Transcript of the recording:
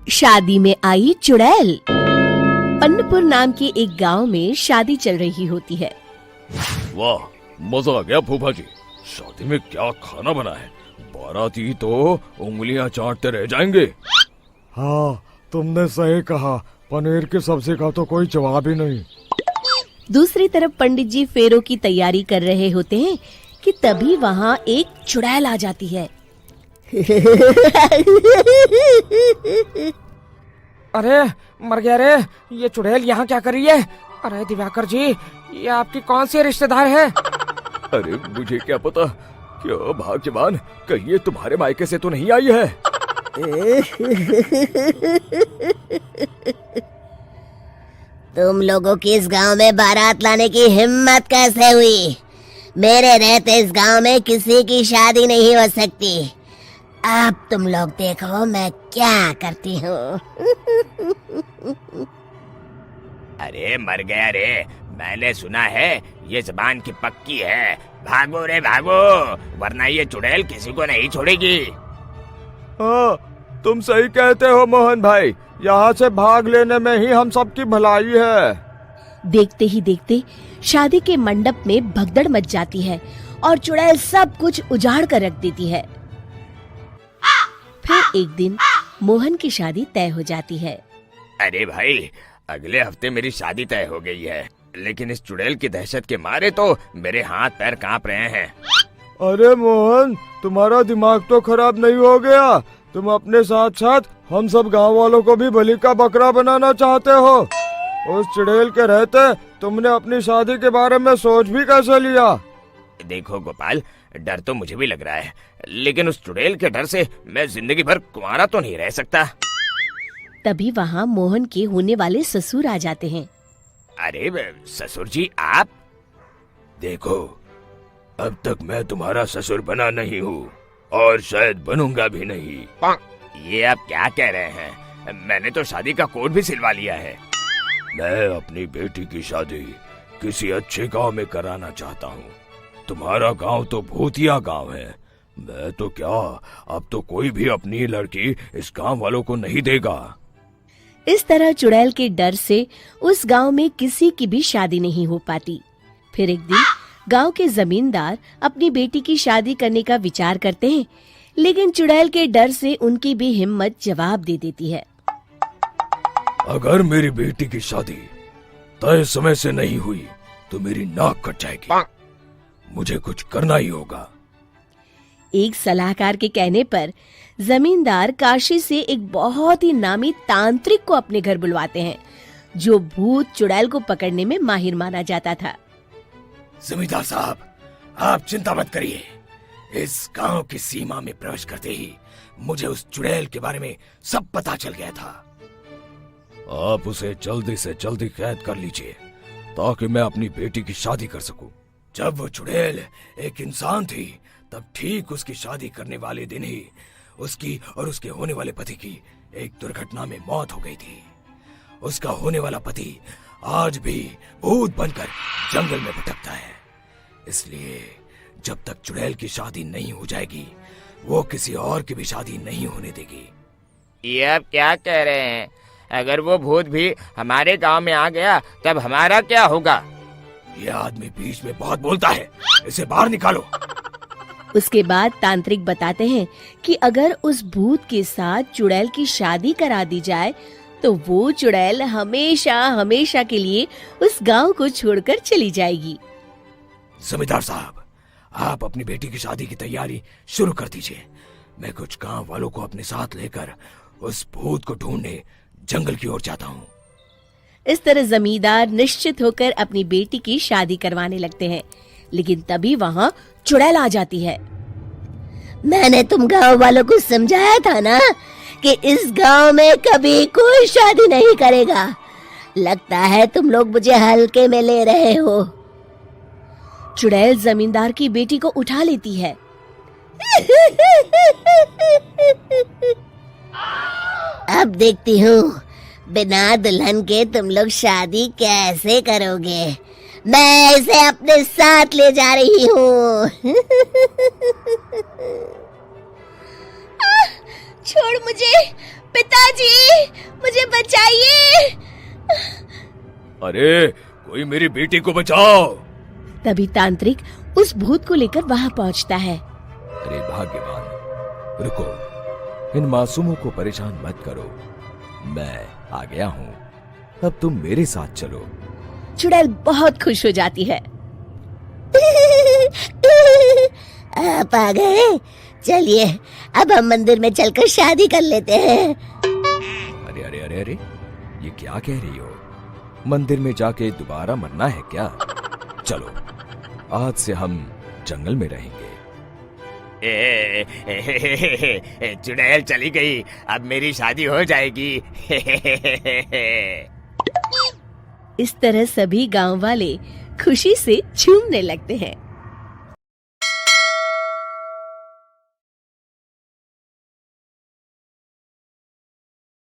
शादी में आई चुड़ैल। पन्नपुर नाम के एक गांव में शादी चल रही होती है। वाह, मजा आ गया फूफा जी। शादी में क्या खाना बना है? बाराती तो उंगलियां चाटते रह जाएंगे। हाँ, तुमने सही कहा। पनीर की सब्जी का तो कोई जवाब ही नहीं। दूसरी तरफ पंडित जी फेरों की तैयारी कर रहे होते हैं कि तभी वहाँ एक चुड़ैल आ जाती है। अरे मर गया रे, ये चुड़ैल यहाँ क्या कर रही है? अरे दिवाकर जी, ये आपकी कौन सी रिश्तेदार है? अरे मुझे क्या पता, क्यों भाग्यवान, कहीं ये तुम्हारे मायके से तो नहीं आई है? तुम लोगों की इस गांव में बारात लाने की हिम्मत कैसे हुई? मेरे रहते इस गांव में किसी की शादी नहीं हो सकती। अब तुम लोग देखो मैं क्या करती हूँ। अरे मर गया रे, मैंने सुना है ये जबान की पक्की है। भागो रे भागो, वरना ये चुड़ैल किसी को नहीं छोड़ेगी। हाँ, तुम सही कहते हो मोहन भाई। यहाँ से भाग लेने में ही हम सबकी भलाई है। देखते ही देखते शादी के मंडप में भगदड़ मच जाती है और चुड़ैल सब कुछ उजाड़ कर रख देती है। फिर एक दिन मोहन की शादी तय हो जाती है। अरे भाई, अगले हफ्ते मेरी शादी तय हो गई है, लेकिन इस चुड़ैल की दहशत के मारे तो मेरे हाथ पैर कांप रहे हैं। अरे मोहन, तुम्हारा दिमाग तो खराब नहीं हो गया? तुम अपने साथ साथ हम सब गांव वालों को भी बलि का बकरा बनाना चाहते हो? उस चुड़ैल के रहते तुमने अपनी शादी के बारे में सोच भी कैसे लिया? देखो गोपाल, डर तो मुझे भी लग रहा है, लेकिन उस चुड़ैल के डर से मैं जिंदगी भर कुंवारा तो नहीं रह सकता। तभी वहाँ मोहन के होने वाले ससुर आ जाते हैं। अरे ससुर जी, आप? देखो, अब तक मैं तुम्हारा ससुर बना नहीं हूँ और शायद बनूंगा भी नहीं। ये आप क्या कह रहे हैं? मैंने तो शादी का कोड भी सिलवा लिया है। मैं अपनी बेटी की शादी किसी अच्छे गांव में कराना चाहता हूँ। तुम्हारा गांव तो भूतिया गांव है। मैं तो क्या, अब तो कोई भी अपनी लड़की इस गांव वालों को नहीं देगा। इस तरह चुड़ैल के डर से उस गांव में किसी की भी शादी नहीं हो पाती। फिर एक दिन गांव के जमींदार अपनी बेटी की शादी करने का विचार करते हैं, लेकिन चुड़ैल के डर से उनकी भी हिम्मत जवाब दे देती है। अगर मेरी बेटी की शादी तय समय से नहीं हुई तो मेरी नाक कट जाएगी। मुझे कुछ करना ही होगा। एक सलाहकार के कहने पर जमींदार काशी से एक बहुत ही नामी तांत्रिक को अपने घर बुलवाते हैं, जो भूत चुड़ैल को पकड़ने में माहिर माना जाता था। जमींदार साहब, आप चिंता मत करिए। इस गांव की सीमा में प्रवेश करते ही मुझे उस चुड़ैल के बारे में सब पता चल गया था। आप उसे जल्दी से जल्दी कैद कर लीजिए ताकि मैं अपनी बेटी की शादी कर सकूं। जब वो चुड़ैल एक इंसान थी, तब ठीक उसकी शादी करने वाले दिन ही उसकी और उसके होने वाले पति की एक दुर्घटना में मौत हो गई थी। उसका होने वाला पति आज भी भूत बनकर जंगल में भटकता है। इसलिए जब तक चुड़ैल की शादी नहीं हो जाएगी, वो किसी और की भी शादी नहीं होने देगी। ये आप क्या कह रहे हैं? अगर वो भूत भी हमारे गांव में आ गया, तब हमारा क्या होगा? ये आदमी बीच में बहुत बोलता है, इसे बाहर निकालो। उसके बाद तांत्रिक बताते हैं कि अगर उस भूत के साथ चुड़ैल की शादी करा दी जाए तो वो चुड़ैल हमेशा हमेशा के लिए उस गांव को छोड़कर चली जाएगी। जमींदार साहब, आप अपनी बेटी की शादी की तैयारी शुरू कर दीजिए। मैं कुछ गांव वालों को अपने साथ लेकर उस भूत को ढूंढने जंगल की ओर जाता हूँ। इस तरह जमींदार निश्चित होकर अपनी बेटी की शादी करवाने लगते हैं, लेकिन तभी वहाँ चुड़ैल आ जाती है। मैंने तुम गांव वालों को समझाया था ना कि इस गांव में कभी कोई शादी नहीं करेगा। लगता है तुम लोग मुझे हल्के में ले रहे हो। चुड़ैल जमींदार की बेटी को उठा लेती है। अब देखती हूँ बिना दुल्हन के तुम लोग शादी कैसे करोगे। मैं इसे अपने साथ ले जा रही हूँ। छोड़ मुझे, पिताजी, मुझे बचाइए। अरे कोई मेरी बेटी को बचाओ। तभी तांत्रिक उस भूत को लेकर वहां पहुंचता है। अरे भाग्यवान, रुको, इन मासूमों को परेशान मत करो, मैं आ गया हूँ, अब तुम मेरे साथ चलो। चुड़ैल बहुत खुश हो जाती है। आप आ गए, चलिए अब हम मंदिर में चलकर शादी कर लेते हैं। अरे अरे अरे अरे, ये क्या कह रही हो? मंदिर में जाके दोबारा मरना है क्या? चलो, आज से हम जंगल में रहेंगे। चुड़ैल चली गई, अब मेरी शादी हो जाएगी। इस तरह सभी गांव वाले खुशी से झूमने लगते हैं।